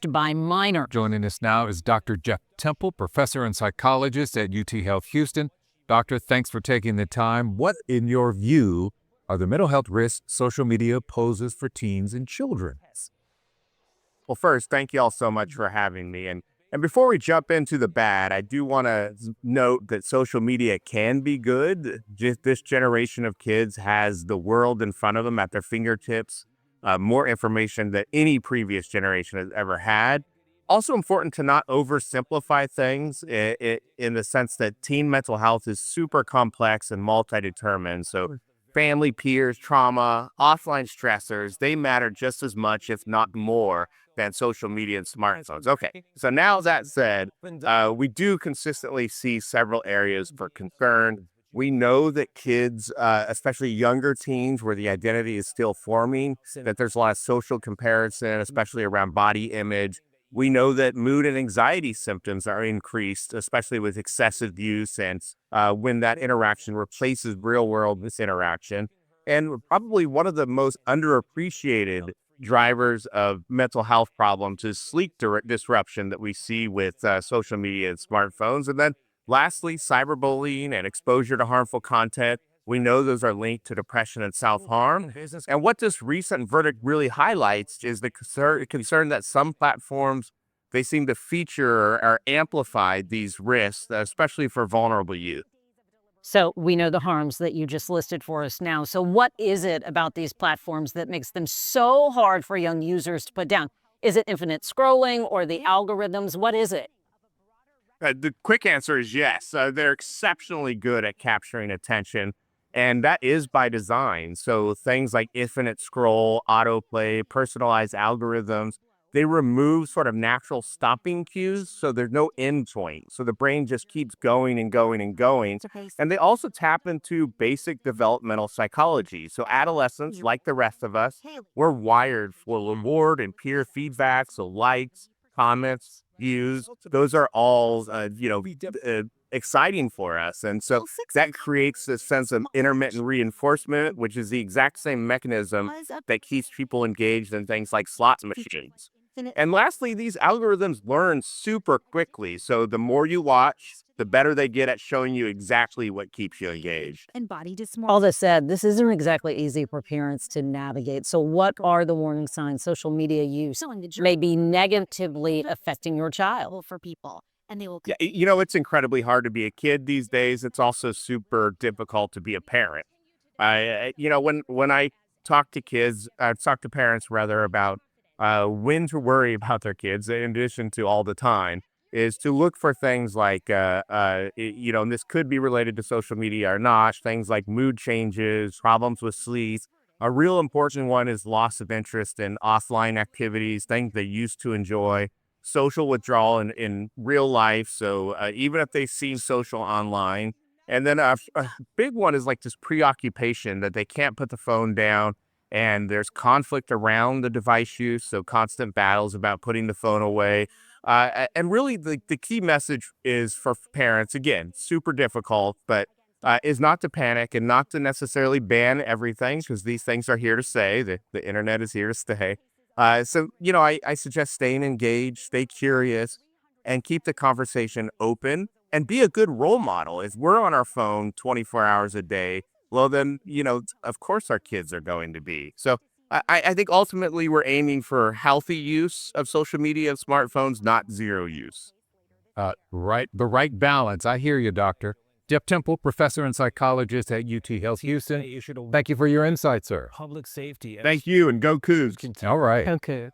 by minor. Joining us now is Dr. Jeff Temple, professor and psychologist at UTHealth Houston. Doctor, thanks for taking the time. What, in your view, are the mental health risks social media poses for teens and children? Well, first, thank you all so much for having me. And before we jump into the bad, I do want to note that social media can be good. Just this generation of kids has the world in front of them at their fingertips, more information than any previous generation has ever had. Also important to not oversimplify things in the sense that teen mental health is super complex and multi-determined. So family, peers, trauma, offline stressors, they matter just as much, if not more, than social media and smartphones. Okay, so now that said, we do consistently see several areas for concern. We know that kids, especially younger teens where the identity is still forming, that there's a lot of social comparison, especially around body image. We know that mood and anxiety symptoms are increased, especially with excessive use and when that interaction replaces real-world interaction. And probably one of the most underappreciated drivers of mental health problems is sleep disruption that we see with social media and smartphones. And then lastly, cyberbullying and exposure to harmful content. We know those are linked to depression and self-harm. And what this recent verdict really highlights is the concern that some platforms, they seem to feature or amplify these risks, especially for vulnerable youth. So we know the harms that you just listed for us now. So what is it about these platforms that makes them so hard for young users to put down? Is it infinite scrolling or the algorithms? What is it? The quick answer is yes. They're exceptionally good at capturing attention, and that is by design. So things like infinite scroll, autoplay, personalized algorithms, they remove sort of natural stopping cues. So there's no end point. So the brain just keeps going and going and going. And they also tap into basic developmental psychology. So adolescents, like the rest of us, we're wired for reward and peer feedback. So likes, comments, views, those are all, exciting for us. And so that creates this sense of intermittent reinforcement, which is the exact same mechanism that keeps people engaged in things like slot machines. And lastly, these algorithms learn super quickly. So the more you watch, the better they get at showing you exactly what keeps you engaged. All this said, this isn't exactly easy for parents to navigate. So what are the warning signs social media use may be negatively affecting your child? Yeah, it's incredibly hard to be a kid these days. It's also super difficult to be a parent. When I talk to kids, I talk to parents rather about when to worry about their kids, in addition to all the time, is to look for things like, and this could be related to social media or not, things like mood changes, problems with sleep. A real important one is loss of interest in offline activities, things they used to enjoy, social withdrawal in real life. So even if they see social online, and then a big one is like this preoccupation that they can't put the phone down. And there's conflict around the device use, so constant battles about putting the phone away. And really, the key message is for parents, again, super difficult, but is not to panic and not to necessarily ban everything, because these things are here to stay. The internet is here to stay. I suggest staying engaged, stay curious, and keep the conversation open, and be a good role model. If we're on our phone 24 hours a day, well, then, of course our kids are going to be. So I think ultimately we're aiming for healthy use of social media and smartphones, not zero use. The right balance. I hear you, Doctor. Jeff Temple, professor and psychologist at UTHealth Houston. Thank you for your insight, sir. Thank you, and go Cougs. All right. Okay.